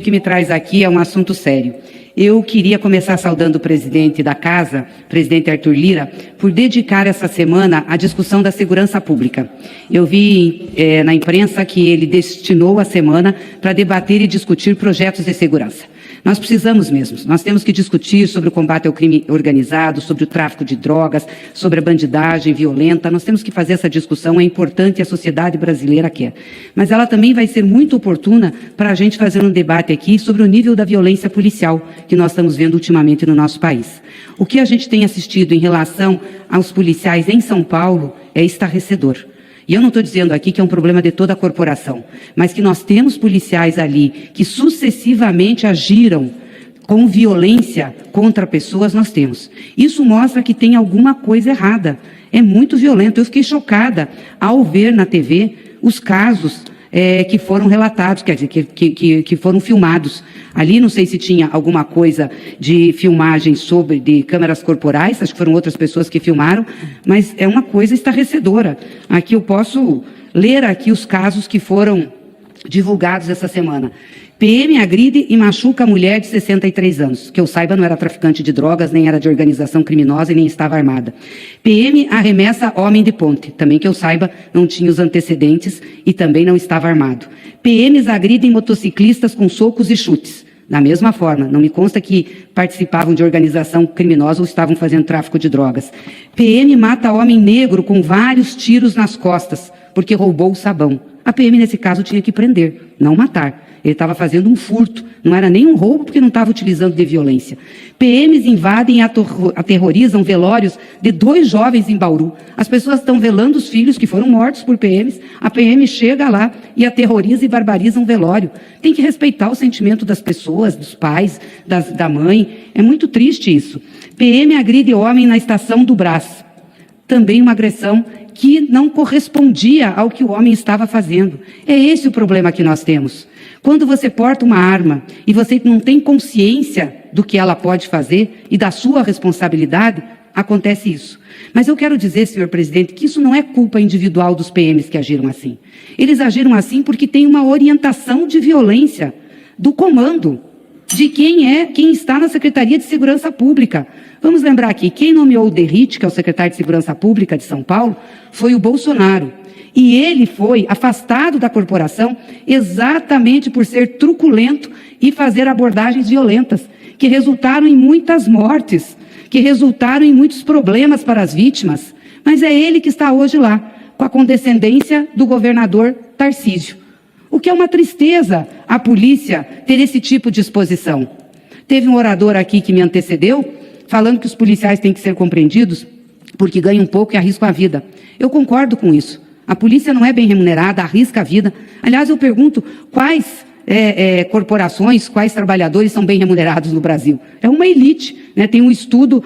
que me traz aqui é um assunto sério. Eu queria começar saudando o presidente da Casa, presidente Arthur Lira, por dedicar essa semana à discussão da segurança pública. Eu vi na imprensa que ele destinou a semana para debater e discutir projetos de segurança. Nós precisamos mesmo, nós temos que discutir sobre o combate ao crime organizado, sobre o tráfico de drogas, sobre a bandidagem violenta, nós temos que fazer essa discussão, é importante e a sociedade brasileira quer. Mas ela também vai ser muito oportuna para a gente fazer um debate aqui sobre o nível da violência policial que nós estamos vendo ultimamente no nosso país. O que a gente tem assistido em relação aos policiais em São Paulo é estarrecedor. E eu não estou dizendo aqui que é um problema de toda a corporação, mas que nós temos policiais ali que sucessivamente agiram com violência contra pessoas, nós temos. Isso mostra que tem alguma coisa errada. É muito violento. Eu fiquei chocada ao ver na TV os casos que foram relatados, quer dizer, que foram filmados. Ali não sei se tinha alguma coisa de filmagem de câmeras corporais, acho que foram outras pessoas que filmaram, mas é uma coisa estarrecedora. Aqui eu posso ler aqui os casos que foram divulgados essa semana. PM agride e machuca a mulher de 63 anos. Que eu saiba, não era traficante de drogas, nem era de organização criminosa e nem estava armada. PM arremessa homem de ponte. Também que eu saiba, não tinha os antecedentes e também não estava armado. PMs agridem motociclistas com socos e chutes. Da mesma forma, não me consta que participavam de organização criminosa ou estavam fazendo tráfico de drogas. PM mata homem negro com vários tiros nas costas, porque roubou o sabão. A PM, nesse caso, tinha que prender, não matar. Ele estava fazendo um furto, não era nem um roubo, porque não estava utilizando de violência. PMs invadem e aterrorizam velórios de 2 jovens em Bauru. As pessoas estão velando os filhos que foram mortos por PMs, a PM chega lá e aterroriza e barbariza um velório. Tem que respeitar o sentimento das pessoas, dos pais, da mãe. É muito triste isso. PM agride homem na estação do Brás. Também uma agressão que não correspondia ao que o homem estava fazendo. É esse o problema que nós temos. Quando você porta uma arma e você não tem consciência do que ela pode fazer e da sua responsabilidade, acontece isso. Mas eu quero dizer, senhor presidente, que isso não é culpa individual dos PMs que agiram assim. Eles agiram assim porque tem uma orientação de violência do comando, de quem está na Secretaria de Segurança Pública. Vamos lembrar aqui, quem nomeou o Derrite, que é o secretário de Segurança Pública de São Paulo, foi o Bolsonaro. E ele foi afastado da corporação exatamente por ser truculento e fazer abordagens violentas, que resultaram em muitas mortes, que resultaram em muitos problemas para as vítimas. Mas é ele que está hoje lá, com a condescendência do governador Tarcísio. O que é uma tristeza a polícia ter esse tipo de exposição. Teve um orador aqui que me antecedeu, falando que os policiais têm que ser compreendidos porque ganham pouco e arriscam a vida. Eu concordo com isso. A polícia não é bem remunerada, arrisca a vida. Aliás, eu pergunto, quais corporações, quais trabalhadores são bem remunerados no Brasil? É uma elite, né? Tem um estudo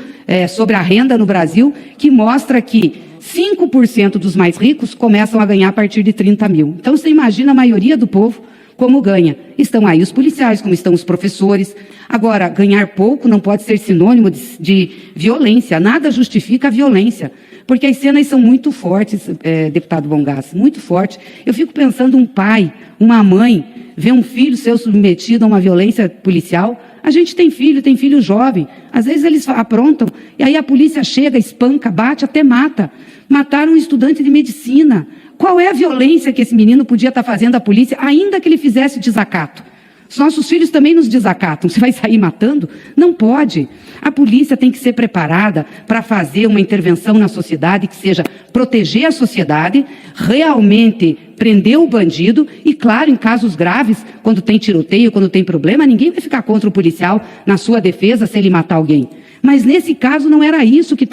sobre a renda no Brasil que mostra que 5% dos mais ricos começam a ganhar a partir de 30 mil. Então, você imagina a maioria do povo como ganha. Estão aí os policiais, como estão os professores. Agora, ganhar pouco não pode ser sinônimo de violência. Nada justifica a violência. Porque as cenas são muito fortes, deputado Bongás, muito fortes. Eu fico pensando um pai, uma mãe, ver um filho seu submetido a uma violência policial. A gente tem filho jovem. Às vezes eles aprontam, e aí a polícia chega, espanca, bate, até mata. Mataram um estudante de medicina. Qual é a violência que esse menino podia estar fazendo à polícia, ainda que ele fizesse desacato? Os nossos filhos também nos desacatam. Você vai sair matando? Não pode. A polícia tem que ser preparada para fazer uma intervenção na sociedade que seja proteger a sociedade, realmente prender o bandido e, claro, em casos graves, quando tem tiroteio, quando tem problema, ninguém vai ficar contra o policial na sua defesa se ele matar alguém. Mas nesses casos não era isso que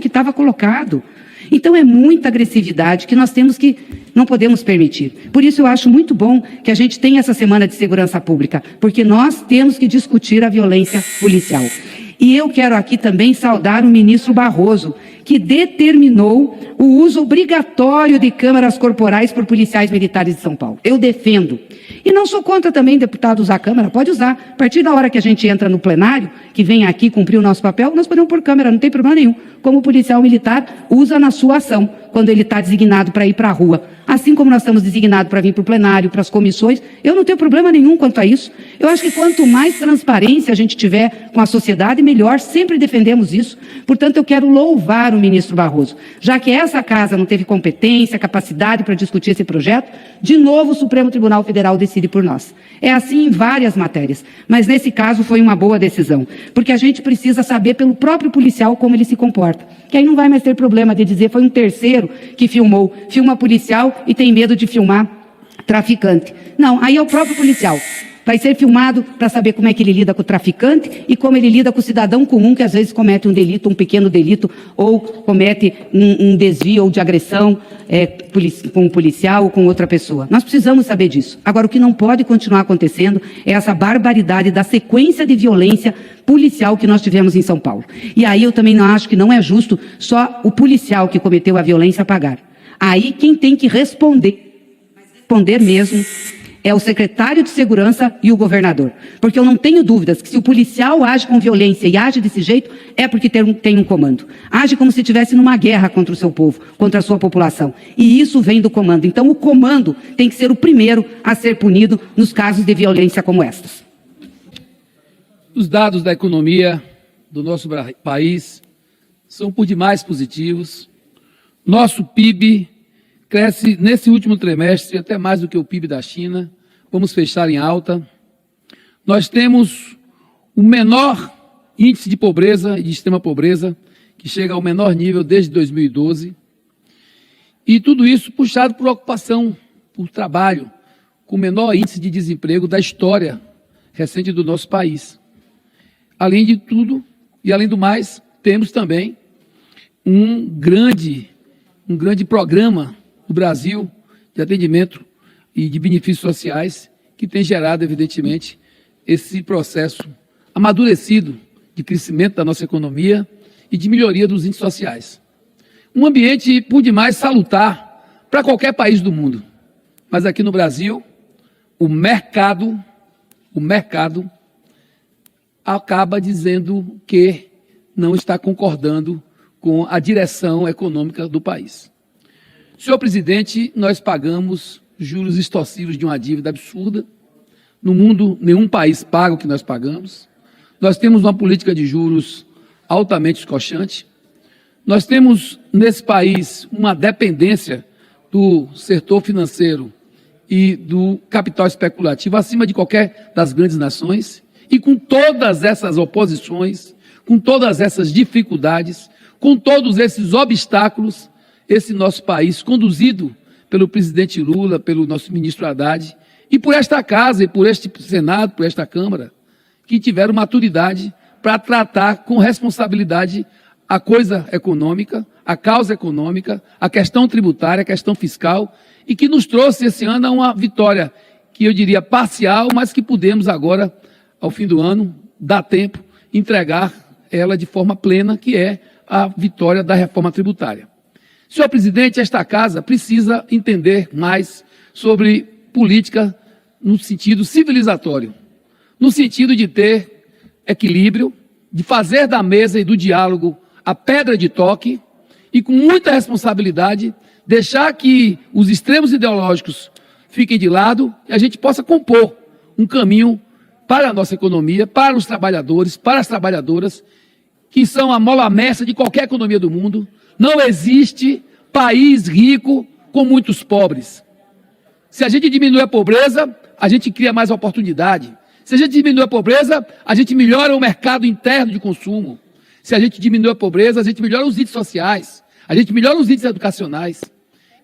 estava colocado. Então é muita agressividade que não podemos permitir. Por isso eu acho muito bom que a gente tenha essa semana de segurança pública, porque nós temos que discutir a violência policial. E eu quero aqui também saudar o ministro Barroso, que determinou o uso obrigatório de câmeras corporais por policiais militares de São Paulo. Eu defendo. E não sou contra também, deputado, usar a câmera, pode usar. A partir da hora que a gente entra no plenário, que vem aqui cumprir o nosso papel, nós podemos pôr câmera, não tem problema nenhum. Como o policial militar usa na sua ação, quando ele está designado para ir para a rua. Assim como nós estamos designados para vir para o plenário, para as comissões, eu não tenho problema nenhum quanto a isso. Eu acho que quanto mais transparência a gente tiver com a sociedade, melhor, sempre defendemos isso. Portanto, eu quero louvar o ministro Barroso. Já que essa casa não teve competência, capacidade para discutir esse projeto, de novo o Supremo Tribunal Federal decide por nós. É assim em várias matérias, mas nesse caso foi uma boa decisão, porque a gente precisa saber pelo próprio policial como ele se comporta, que aí não vai mais ter problema de dizer foi um terceiro que filmou, filma policial e tem medo de filmar traficante. Não, aí é o próprio policial. Vai ser filmado para saber como é que ele lida com o traficante e como ele lida com o cidadão comum que às vezes comete um delito, um pequeno delito, ou comete um desvio ou de agressão com um policial ou com outra pessoa. Nós precisamos saber disso. Agora, o que não pode continuar acontecendo é essa barbaridade da sequência de violência policial que nós tivemos em São Paulo. E aí eu também não acho que não é justo só o policial que cometeu a violência pagar. Aí quem tem que responder mesmo, é o secretário de Segurança e o governador. Porque eu não tenho dúvidas que se o policial age com violência e age desse jeito, é porque tem um comando. Age como se estivesse numa guerra contra o seu povo, contra a sua população. E isso vem do comando. Então o comando tem que ser o primeiro a ser punido nos casos de violência como estes. Os dados da economia do nosso país são por demais positivos. Nosso PIB cresce nesse último trimestre até mais do que o PIB da China. Vamos fechar em alta. Nós temos o menor índice de pobreza e de extrema pobreza, que chega ao menor nível desde 2012. E tudo isso puxado por ocupação, por trabalho, com o menor índice de desemprego da história recente do nosso país. Além de tudo, e além do mais, temos também um grande programa no Brasil de atendimento e de benefícios sociais que tem gerado, evidentemente, esse processo amadurecido de crescimento da nossa economia e de melhoria dos índices sociais. Um ambiente por demais salutar para qualquer país do mundo. Mas aqui no Brasil, o mercado acaba dizendo que não está concordando com a direção econômica do país. Senhor presidente, nós pagamos juros extorsivos de uma dívida absurda. No mundo, nenhum país paga o que nós pagamos. Nós temos uma política de juros altamente escochante. Nós temos, nesse país, uma dependência do setor financeiro e do capital especulativo acima de qualquer das grandes nações. E com todas essas oposições, com todas essas dificuldades, com todos esses obstáculos, esse nosso país, conduzido pelo presidente Lula, pelo nosso ministro Haddad, e por esta casa, e por este Senado, por esta Câmara, que tiveram maturidade para tratar com responsabilidade a coisa econômica, a causa econômica, a questão tributária, a questão fiscal, e que nos trouxe esse ano a uma vitória, que eu diria parcial, mas que podemos agora, ao fim do ano, dar tempo, entregar ela de forma plena, que é a vitória da reforma tributária. Senhor presidente, esta casa precisa entender mais sobre política no sentido civilizatório, no sentido de ter equilíbrio, de fazer da mesa e do diálogo a pedra de toque e, com muita responsabilidade, deixar que os extremos ideológicos fiquem de lado e a gente possa compor um caminho para a nossa economia, para os trabalhadores, para as trabalhadoras, que são a mola mestra de qualquer economia do mundo. Não existe país rico com muitos pobres. Se a gente diminui a pobreza, a gente cria mais oportunidade. Se a gente diminui a pobreza, a gente melhora o mercado interno de consumo. Se a gente diminui a pobreza, a gente melhora os índices sociais, a gente melhora os índices educacionais.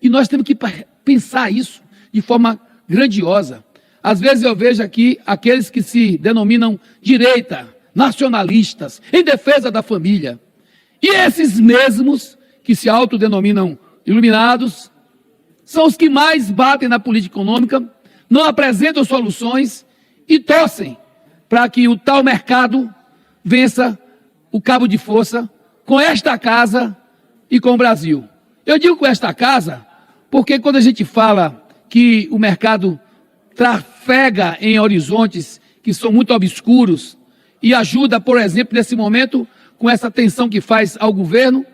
E nós temos que pensar isso de forma grandiosa. Às vezes eu vejo aqui aqueles que se denominam direita, nacionalistas, em defesa da família. E esses mesmos que se autodenominam iluminados são os que mais batem na política econômica, não apresentam soluções e torcem para que o tal mercado vença o cabo de força com esta casa e com o Brasil. Eu digo com esta casa porque quando a gente fala que o mercado trafega em horizontes que são muito obscuros e ajuda, por exemplo, nesse momento, com essa tensão que faz ao governo,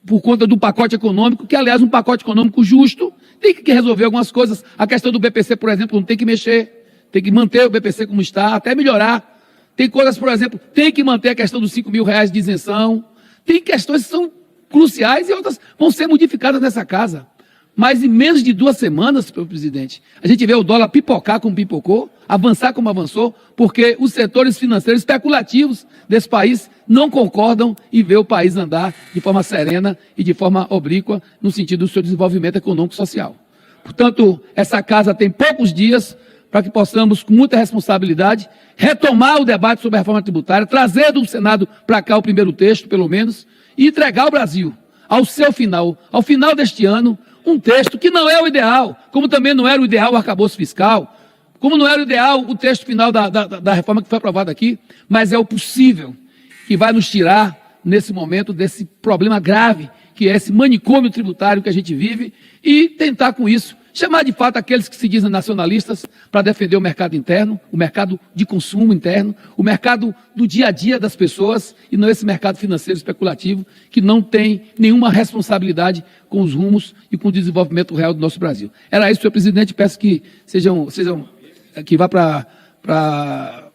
por conta do pacote econômico, que, aliás, um pacote econômico justo, tem que resolver algumas coisas. A questão do BPC, por exemplo, não tem que mexer, tem que manter o BPC como está, até melhorar. Tem coisas, por exemplo, tem que manter a questão dos R$5.000 de isenção. Tem questões que são cruciais e outras vão ser modificadas nessa casa. Mas em menos de 2 semanas, senhor presidente, a gente vê o dólar pipocar como pipocou, avançar como avançou, porque os setores financeiros especulativos desse país não concordam em ver o país andar de forma serena e de forma oblíqua no sentido do seu desenvolvimento econômico e social. Portanto, essa casa tem poucos dias para que possamos, com muita responsabilidade, retomar o debate sobre a reforma tributária, trazer do Senado para cá o primeiro texto, pelo menos, e entregar ao Brasil, ao final deste ano, um texto que não é o ideal, como também não era o ideal o arcabouço fiscal, como não era o ideal o texto final da reforma que foi aprovada aqui, mas é o possível que vai nos tirar, nesse momento, desse problema grave, que é esse manicômio tributário que a gente vive, e tentar com isso chamar de fato aqueles que se dizem nacionalistas para defender o mercado interno, o mercado de consumo interno, o mercado do dia a dia das pessoas e não esse mercado financeiro especulativo que não tem nenhuma responsabilidade com os rumos e com o desenvolvimento real do nosso Brasil. Era isso, senhor presidente, peço que que vá para